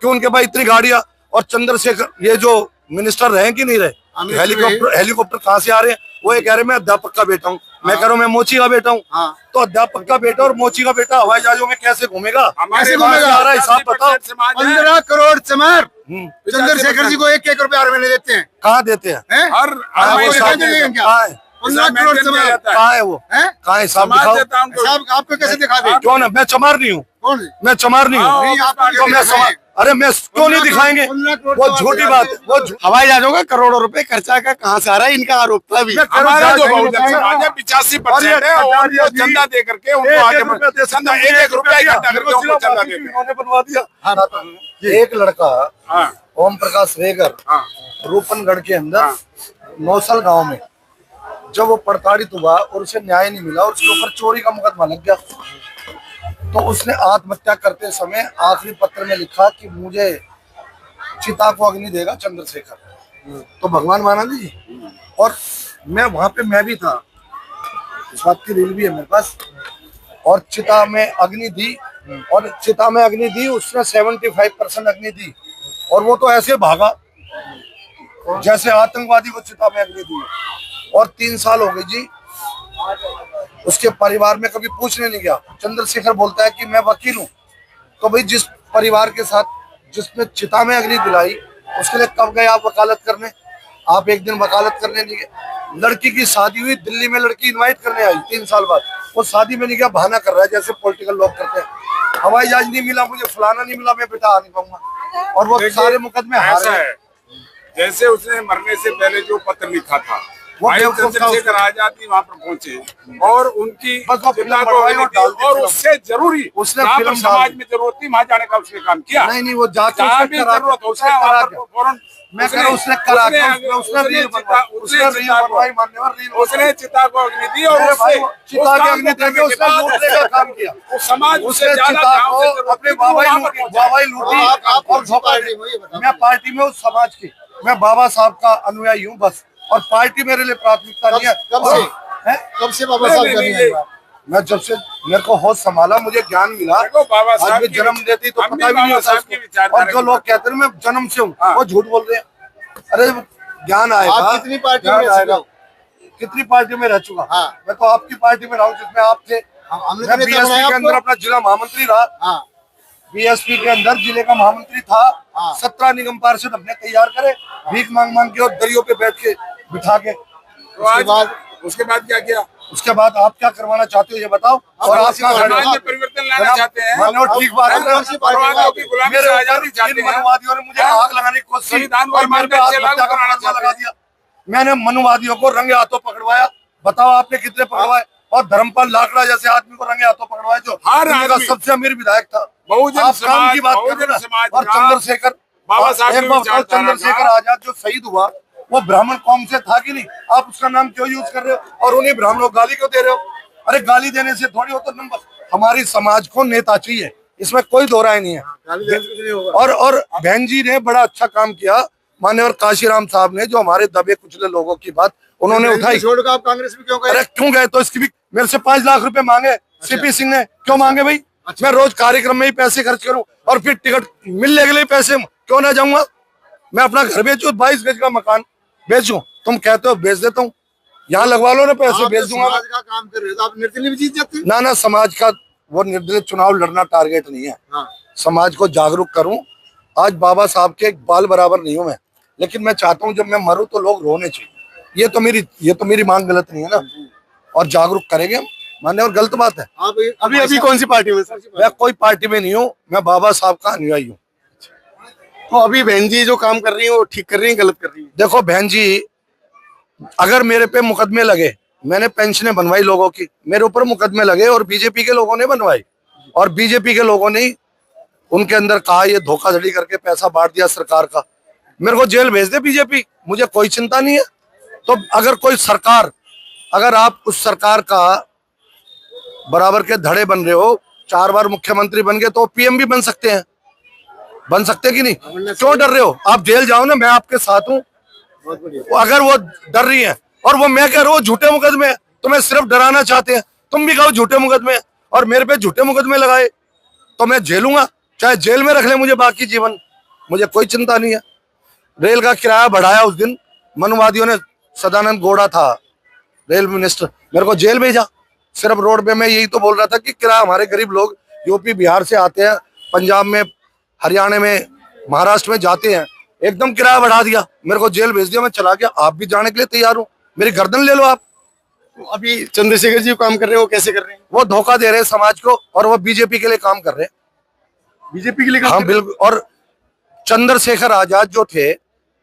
कि उनके पास इतनी गाड़ियां। और चंद्रशेखर ये जो मिनिस्टर रहे कि नहीं रहे, हेलीकॉप्टर कहाँ से आ रहे हैं? वो ये कह रहे मैं अध्यापक का बेटा हूँ, मैं कह रहा हूँ मैं मोची का बेटा हूँ। तो अध्यापक का बेटा और मोची का बेटा हवाई जहाजों में कैसे घूमेगा? कैसे घूमेगा? हिसाब बताओ। 15 करोड़ चमार चंद्रशेखर जी को 1-1 रुपया हर महीने देते हैं। कहाँ देते हैं? हर 15 करोड़ चमार कहाँ है? वो कहाँ? हिसाब दिखाओ। साहब आपको कैसे दिखा दे? क्यों ना? मैं चमार नहीं हूँ, मैं चमार नहीं हूँ। तो मैं चमार, अरे मैं क्यों नहीं दिखाएंगे? वो झूठी बात है। वो हवाई जहाजों का करोड़ों रुपए खर्चा का कहाँ से आ रहा है? इनका आरोप था भी। हमारा जो बहुजन समाज है 85% है और वो चंदा दे करके उनको आगे चंदा 1-1 रुपया इकट्ठा करके उनको चंदा देते हैं। उन्होंने बनवा दिया। एक लड़का ओम प्रकाश रेगर रूपनगढ़ के अंदर नौसल गांव में जब वो प्रताड़ित हुआ और उसे न्याय नहीं मिला और उसके ऊपर चोरी का मुकदमा लग गया, तो उसने आत्महत्या करते समय आखिरी पत्र में लिखा कि मुझे चिता को अग्नि देगा चंद्रशेखर। तो भगवान माना जी। और मैं वहां पे मैं भी था, इस बात की रील भी है मेरे पास। और चिता में अग्नि दी, और चिता में अग्नि दी उसने 75% अग्नि दी, और वो तो ऐसे भागा जैसे आतंकवादी को चिता में अग्नि दी। और 3 साल हो गए जी, उसके परिवार में कभी पूछने नहीं गया। चंद्रशेखर बोलता है कि मैं वकील हूँ। तो भाई जिस परिवार के साथ जिसने चिता में अग्नि दिलाई उसके लिए कब गए आप वकालत करने? आप एक दिन वकालत करने नहीं गए। लड़की की शादी हुई दिल्ली में, लड़की इनवाइट करने आई 3 साल बाद, वो शादी में नहीं गया, बहाना कर रहा है जैसे पॉलिटिकल लोग करते हैं। हवाई जहाज नहीं मिला मुझे, फलाना नहीं मिला, मैं बेटा आ नहीं पाऊंगा। और वो सारे मुकदमे हारे हैं। जैसे उसने मरने से पहले जो पत्र लिखा था, भाई चंद्रशेखर आजाद वहाँ पर पहुंचे और उनकी और उससे जरूरी उसने फिल्म समाज में जरूरत थी वहाँ जाने का उसने काम किया। नहीं वो जाके जहाँ भी जरूरत हो उसने फौरन मैं कह रहा उसने करा, उसने चिता को अग्नि दी और चिता की अग्नि देके उसने लूटने का काम किया। समाज उसने चिता को अपने बाबा लूटी। मैं पार्टी में उस समाज की, मैं बाबा साहब का अनुयायी हूँ बस। और पार्टी मेरे लिए प्राथमिकता नहीं है। कब से बाबा साहब का नहीं है? मैं जब से मेरे को होश संभाला, मुझे ज्ञान मिला, आज भी जन्म देती तो पता भी नहीं होता उसको। और जो लोग कहते हैं मैं जन्म से हूँ, वो झूठ बोल रहे हैं। अरे ज्ञान आएगा। कितनी पार्टी में आएगा? कितनी पार्टी में रह चुका? मैं तो आपकी पार्टी में रहा हूँ जिसमें आप थे। मैं बीएसपी के अंदर अपना जिला महामंत्री रहा। बीएसपी के अंदर जिले का महामंत्री था। 17 निगम पार्षद अपने तैयार करे, भीख मांग मांग के और दरियों पे बैठ के बिठा के। उसके बाद क्या किया? उसके बाद आप क्या करवाना चाहते हो ये बताओ। और आप परिवर्तन लाना चाहते हैं? ठीक बात है। मनुवादियों ने मुझे आग लगाने की कोशिश लगा दिया। मैंने मनुवादियों को रंगे हाथों पकड़वाया। बताओ आपने कितने पकड़वाए? और धर्मपाल लाकड़ा जैसे आदमी को रंगे हाथों पकड़वाए जो का सबसे अमीर विधायक था। आप काम की बात कर रहे हैं। और चंद्रशेखर बाबा साहब चंद्रशेखर आजाद जो शहीद हुआ वो ब्राह्मण कौम से था कि नहीं? आप उसका नाम क्यों यूज कर रहे हो और उन्हीं ब्राह्मणों को गाली क्यों दे रहे हो? अरे गाली देने से थोड़ी होता नंबर। हमारी समाज को नेता चाहिए, इसमें कोई दो राय नहीं है। और बहन जी ने बड़ा अच्छा काम किया, मान्यवर काशीराम साहब ने, जो हमारे दबे कुचले लोगों की बात उन्होंने उठाई। छोड़कर आप कांग्रेस में क्यों गए? अरे क्यों गए? तो इसकी भी मेरे से 5 लाख रुपए मांगे सीपी सिंह ने। क्यों मांगे भाई? मैं रोज कार्यक्रम में ही पैसे खर्च करूं और फिर टिकट मिलने के लिए पैसे क्यों ना जाऊंगा? मैं अपना घर बेचूं, 22 गज का मकान बेचूं, तुम कहते हो बेच देता हूँ, यहाँ लगवा लो ना पैसे, बेच दूंगा। समाज का काम कर रहे हो तो आप निर्दलीय भी जीत जाते हैं। ना समाज का वो निर्दलीय चुनाव लड़ना टारगेट नहीं है। समाज को जागरूक करूं। आज बाबा साहब के बाल बराबर नहीं हूं मैं, लेकिन मैं चाहता हूं जब मैं मरूं तो लोग रोने चाहिए। ये तो मेरी मांग गलत नहीं है ना। और जागरूक करेंगे माने, और गलत बात है। अभी कौन सी पार्टी में? मैं कोई पार्टी में नहीं हूँ, मैं बाबा साहब का अनुयायी हूँ। तो अभी बहन जी जो काम कर रही है वो ठीक कर रही है, गलत कर रही है? देखो बहन जी, अगर मेरे पे मुकदमे लगे, मैंने पेंशनें बनवाई लोगों की, मेरे ऊपर मुकदमे लगे और बीजेपी के लोगों ने बनवाई, और बीजेपी के लोगों ने उनके अंदर कहा ये धोखाधड़ी करके पैसा बांट दिया सरकार का, मेरे को जेल भेज दे बीजेपी, मुझे कोई चिंता नहीं है। तो अगर कोई सरकार, अगर आप उस सरकार का बराबर के धड़े बन रहे हो, 4 बार मुख्यमंत्री बन गए तो पीएम भी बन सकते हैं, बन सकते कि नहीं? क्यों डर रहे हो? आप जेल जाओ ना, मैं आपके साथ हूँ। अगर वो डर रही है और वो मैं कह रहा हूँ झूठे मुकदमे, तुम्हें सिर्फ डराना चाहते हैं, तुम भी कहो झूठे मुकदमे और मेरे पे झूठे मुकदमे लगाए तो मैं झेलूंगा, चाहे जेल में रख ले मुझे बाकी जीवन। मुझे कोई चिंता नहीं है। रेल का किराया बढ़ाया उस दिन मनुवादियों ने, सदानंद गौड़ा था रेल मिनिस्टर, मेरे को जेल भेजा सिर्फ रोड पे। मैं यही तो बोल रहा था कि किराया, हमारे गरीब लोग यूपी बिहार से आते हैं, पंजाब में, हरियाणा में, महाराष्ट्र में जाते हैं, एकदम किराया बढ़ा दिया, मेरे को जेल भेज दिया, मैं चला गया। आप भी जाने के लिए तैयार हूँ, मेरी गर्दन ले लो आप। अभी चंद्रशेखर जी काम कर रहे हैं, वो कैसे कर रहे हैं? वो धोखा दे रहे हैं समाज को, और वो बीजेपी के लिए काम कर रहे हैं। बीजेपी के लिए काम हाँ कर रहे हैं? बिल्कुल। और चंद्रशेखर आजाद जो थे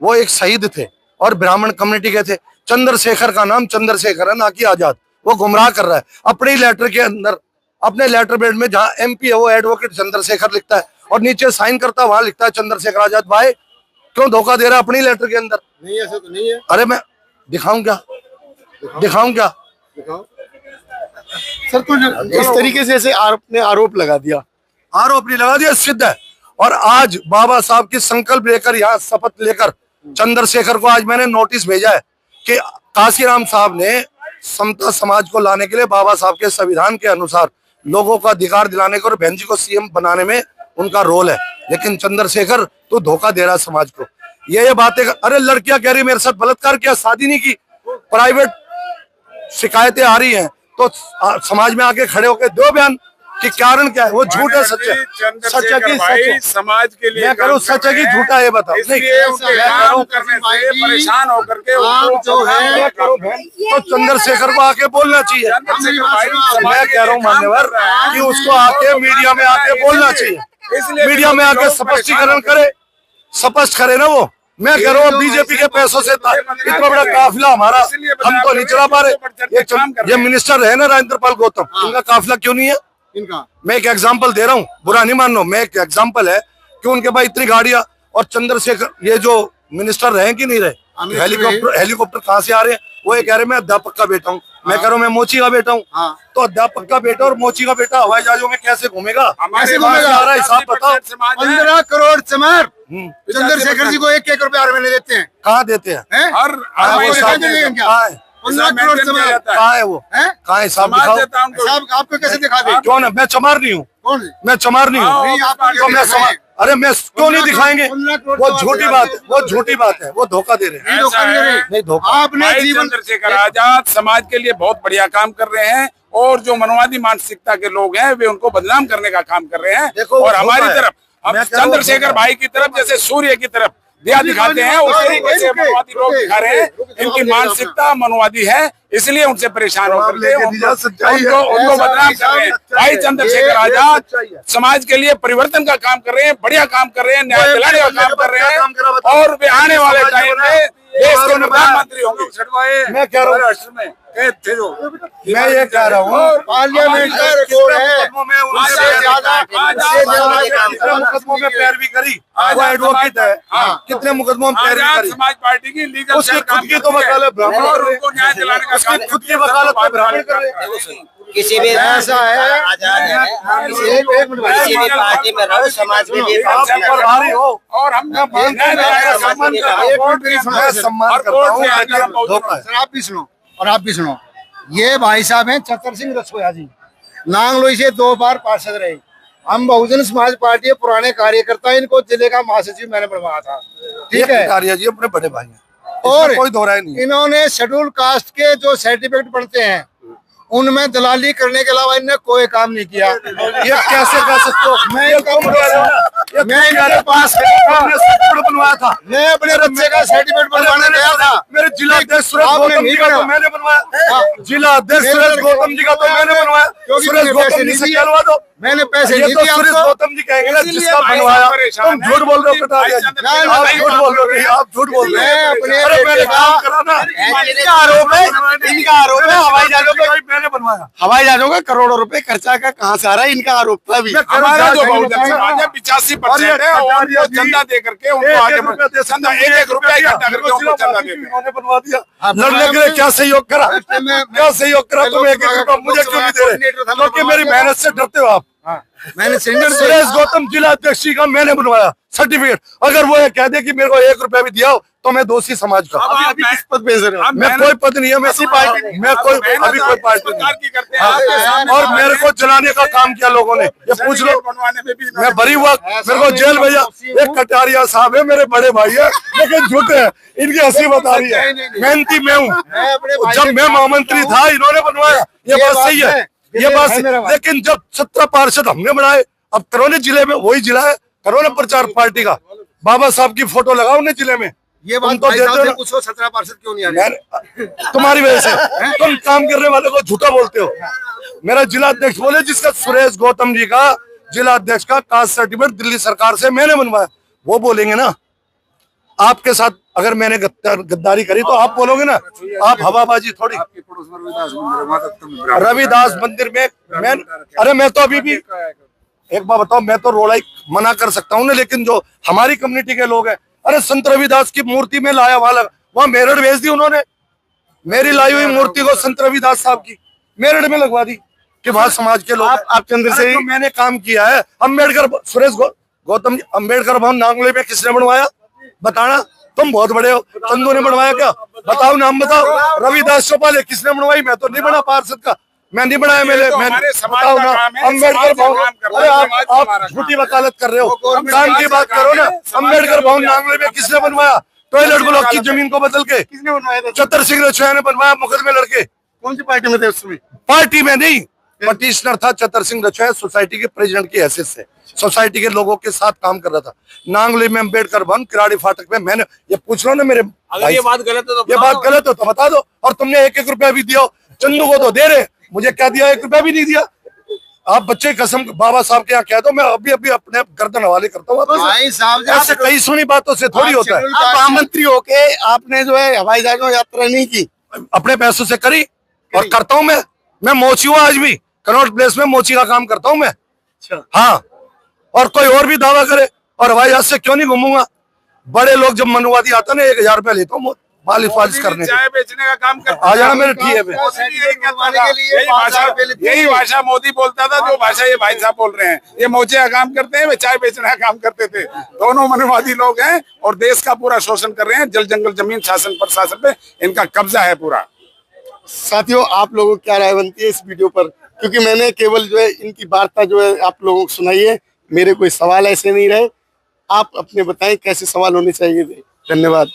वो एक शहीद थे और ब्राह्मण कम्युनिटी के थे। चंद्रशेखर का नाम चंद्रशेखर है, ना कि आजाद। वो गुमराह कर रहा है अपने ही लेटर के अंदर, अपने लेटर बेड में जहाँ एमपी है वो एडवोकेट चंद्रशेखर लिखता है, और नीचे साइन करता है वहां लिखता है चंद्रशेखर आजाद। भाई क्यों धोखा दे रहा है अपनी लेटर के अंदर? नहीं, ऐसा तो नहीं है। अरे मैं दिखाऊं क्या? दिखाऊं क्या? सर तो इस तरीके से ऐसे आपने आरोप लगा दिया, आरोप नहीं लगा दिया, सिद्ध है। और आज बाबा साहब की संकल्प लेकर, यहाँ शपथ लेकर, चंद्रशेखर को आज मैंने नोटिस भेजा है कि काशीराम साहब ने समता समाज को लाने के लिए बाबा साहब के संविधान के अनुसार लोगों का अधिकार दिलाने को और बहन जी को सीएम बनाने में उनका रोल है, लेकिन चंद्रशेखर तो धोखा दे रहा है समाज को। ये बातें, अरे लड़कियां कह रही मेरे साथ बलात्कार किया, शादी नहीं की, प्राइवेट शिकायतें आ रही हैं, तो समाज में आके खड़े होकर दो बयान कि कारण क्या है, वो झूठ है सच है? सच है कि सच है? समाज के लिए मैं करूँ सच है कि झूठा है बताओ? इसलिए उनके काम करने से परेशान होकर के आप जो है मैं करूँ तो चंद्रशेखर को आके बोलना चाहिए। मैं कह रहा हूँ मान्यवर कि उसको आके मीडिया में आके बोलना चाहिए, मीडिया में आके स्पष्टीकरण करे, स्पष्ट करे ना वो। मैं कह रहा हूँ बीजेपी के पैसों से इतना बड़ा काफिला हमारा, हम तो नहीं चला पा रहे। ये मिनिस्टर है ना राजेंद्र पाल गौतम, इनका काफिला क्यों नहीं है? इनका मैं एक एग्जांपल दे रहा हूँ, बुरा नहीं मान लो, मैं एक एग्जांपल है कि उनके पास इतनी गाड़ियां, और चंद्रशेखर ये जो मिनिस्टर रहे कि नहीं रहे, हेलीकॉप्टर कहाँ से आ रहे हैं? वो ये कह रहे मैं अध्यापक का बेटा हूँ, मैं कह रहा हूँ मैं मोची का बेटा हूँ। तो अध्यापक का बेटा और मोची का बेटा हवाई जहाजों में कैसे घूमेगा? हमारे हिसाब बताओ। 15 करोड़ चमार चंद्रशेखर जी को 1-1 रुपया हर महीने देते हैं। कहाँ देते हैं? हर कहाँ है वो? 15 करोड़ चमार कहाँ है वो? कहाँ है? हिसाब दिखाओ। साहब आपको कैसे दिखा दे? क्यों ना, मैं चमार नहीं हूँ, कौन? मैं चमार नहीं हूँ, नहीं, आपको तो मैं दिखाएं। अरे मैं क्यों नहीं दिखाएंगे? वो झूठी बात है, वो झूठी बात है, वो धोखा दे रहे हैं। नहीं धोखा। आपने जीवन चंद्रशेखर आजाद समाज के लिए बहुत बढ़िया काम कर रहे हैं, और जो मनवादी मानसिकता के लोग हैं वे उनको बदनाम करने का काम कर रहे हैं। देखो, और हमारी तरफ, हम मैं कह रहा हूँ, चंद्रशेखर भाई की तरफ जैसे सूर्य की तरफ दिया दिखाते हैं, उस तरीके से मनवादी लोग दिखा रहे हैं। इनकी मानसिकता मनवादी है, इसलिए उनसे परेशान होकर के उनको बदनाम कर रहे हैं। भाई चंद्रशेखर आजाद समाज के लिए परिवर्तन का काम कर रहे हैं, बढ़िया काम कर रहे हैं, न्याय दिलाने का काम कर रहे हैं, और वे आने वाले टाइम में देश के प्रधानमंत्री होंगे। मैं कह रहा हूँ, मैं ये कह रहा हूँ, पार्लियामेंट का रिकॉर्ड है, मुकदमों में पैरवी करी, वो एडवोकेट है, कितने मुकदमों में पैरवी करी, समाज पार्टी की लीगल उसकी खुद की तो वकालत ब्राह्मण कर रहे उनको न्याय दिलाने का हैं, उसकी खुद की वकालत तो ब्राह्मण कर रहे हैं। किसी भी ऐसा है, किसी भी पार्टी में रहो, समाज में भी आप प्रभारी हो, और हम सम्मान करता हूँ, धोखा है। सर आप भी सुनो और आप भी सुनो। ये भाई साहब हैं चतर सिंह रसोया जी, नांगलोई से 2 बार पार्षद रहे। हम बहुजन समाज पार्टी के पुराने कार्यकर्ता, इनको जिले का महासचिव मैंने बनवाया था, ठीक है? कार्य जी अपने बड़े भाई हैं, और कोई दोहराई नहीं। इन्होंने शेड्यूल कास्ट के जो सर्टिफिकेट बनते हैं उनमें दलाली करने के अलावा इन्होंने कोई काम नहीं किया। ये कैसे कह सकते हो? मैं इनके पास बनवाया था, मैं अपने बच्चे का सर्टिफिकेट बनवाने गया था। मेरे जिला अध्यक्ष सुरेश गौतम जी का तो मैंने बनवाया, जिला अध्यक्ष सुरेश गौतम जी का तो मैंने बनवाया। सुरेश गौतम जी से कहलवा दो, मैंने पैसे ये नहीं तो दिए सुरेश आपको। गौतम जी कहेंगे ना जिसका बनवाया। तुम झूठ बोल रहे हो कटारिया जी, आप झूठ बोल रहे हो, आप झूठ बोल रहे मैं हो। अपने अरे मैंने काम करा ना, इनका आरोप है, हवाई जहाजों पे मैंने बनवाया। हवाई जहाजों का करोड़ों रुपए खर्चा का कहाँ से आ रहा है? इनका आरोप था अभी। हमारा जो बहुजन समाज है 85% है, और वो चंदा दे करके उनको आगे चंदा 1-1 रुपया इकट्ठा करके उनको चंदा देते हैं। उन्होंने बनवा दिया। लड़ने के लिए क्या सहयोग करा, क्या सहयोग करा? तुम 1-1 रुपया मुझे क्यों नहीं दे रहे? क्योंकि मेरी मेहनत से डरते हो आप। मैंने सिलेंडर सुरेश गौतम जिला अध्यक्ष जी का मैंने बनवाया सर्टिफिकेट। अगर वो ये कह दे कि मेरे को 1 रुपया भी दिया हो तो मैं दोषी समाज का। अभी किस पद पे सर? मैं कोई पद नहीं है, मैं पार्टी, मैं कोई अभी कोई पार्टी नहीं। और मेरे को जलाने का काम किया लोगों ने, ये पूछ लो। मैं भरी हुआ, मेरे को जेल भेजा। एक कटारिया साहब है, मेरे बड़े भाई है, लेकिन झूठे हैं, इनकी हंसी बता रही है। मेहनती मैं हूँ, जब मैं महामंत्री था इन्होंने बनवाया, ये बात सही है, ये बात सही। लेकिन जब 17 पार्षद हमने बनाए, अब करौली जिले में वही जिला है, करौली प्रचार पार्टी का बाबा साहब की फोटो लगाओ उन्हें जिले में। ये बात तो भाई साहब देते से हो पूछो 17 पार्षद क्यों नहीं आ रहे? तुम्हारी वजह से तुम काम करने वाले को झूठा बोलते हो। मेरा जिला अध्यक्ष बोले जिसका सुरेश गौतम जी का जिला अध्यक्ष का कास्ट सर्टिफिकेट दिल्ली सरकार से मैंने बनवाया, वो बोलेंगे ना। आपके साथ अगर मैंने गद्दारी करी तो आप बोलोगे ना, आप हवाबाजी थोड़ी। रविदास मंदिर में मैं, अरे मैं तो अभी भी एक बात बताओ, मैं तो रोड़ा मना कर सकता हूँ ना, लेकिन जो हमारी कम्युनिटी के लोग हैं, अरे संत रविदास की मूर्ति में लाया वहां मेरठ भेज दी उन्होंने। मेरी लाई हुई मूर्ति को संत रविदास साहब की मेरठ में लगवा दी कि वहां समाज के लोग। आप चंद्र से मैंने काम किया है। अम्बेडकर सुरेश गौतम अम्बेडकर भवन नांगलोई में किसने बनवाया बताना? तुम बहुत बड़े हो, चंदू ने बनवाया क्या? बताओ, नाम बताओ। रविदास चौपाल किसने बनवाई? मैं तो नहीं बना पार्षद का, मैं नहीं बनाया। मैंने बताओ ना, अम्बेडकर भवन। अरे आप झूठी वकालत कर रहे हो, काम की बात करो ना। अम्बेडकर भवन नांगलोई में किसने बनवाया? टॉयलेट ब्लॉक की जमीन को बदल के किसने बनवाया था? चतर सिंह रछोया ने बनवाया, मुकदमे लड़के। कौन सी पार्टी में थे उस समय? पार्टी में नहीं, पटिशनर था चतर सिंह रछोया, सोसाइटी के प्रेसिडेंट की हैसियत से सोसाइटी के लोगों के साथ काम कर रहा था। नांगलोई में अम्बेडकर भवन, किराड़ी फाटक में। मैंने ये पूछ लो ना मेरे, अगर ये बात गलत है तो ये बात गलत हो तो बता दो। और तुमने 1-1 रुपया भी दिया, चंदू को तो दे रहे, मुझे क्या दिया? 1 रुपया भी नहीं दिया। आप बच्चे कसम बाबा साहब के यहाँ कह दो, मैं अभी अभी अपने गर्दन हवाले करता हूँ। भाई साहब ऐसे कई सुनी बातों से थोड़ी होता है। महामंत्री होके आपने जो है हवाई जहाज में यात्रा नहीं की? अपने पैसों से करी और करता हूँ मैं मोची हूँ आज भी, कनॉट प्लेस में मोची का काम करता हूँ मैं। हाँ, और कोई और भी दावा करे और हवाई जहाज से क्यों नहीं घूमूंगा? बड़े लोग जब मनवादी आता ना 1000 रुपया लेता हूँ मालिश करने चाय बेचने का काम करते आ जाना मेरे ठीक है। यही भाषा मोदी बोलता था, जो भाषा ये भाई साहब बोल रहे हैं। ये मोचे का काम करते हैं, वे चाय बेचने का काम करते थे। दोनों मनवादी लोग हैं और देश का पूरा शोषण कर रहे हैं। जल जंगल जमीन शासन प्रशासन पे इनका कब्जा है पूरा। साथियों, आप लोगों की क्या राय बनती है इस वीडियो पर? क्योंकि मैंने केवल जो है इनकी वार्ता जो है आप लोगों को सुनाई है, मेरे कोई सवाल ऐसे नहीं रहे। आप अपने बताएं कैसे सवाल होने चाहिए थे। धन्यवाद।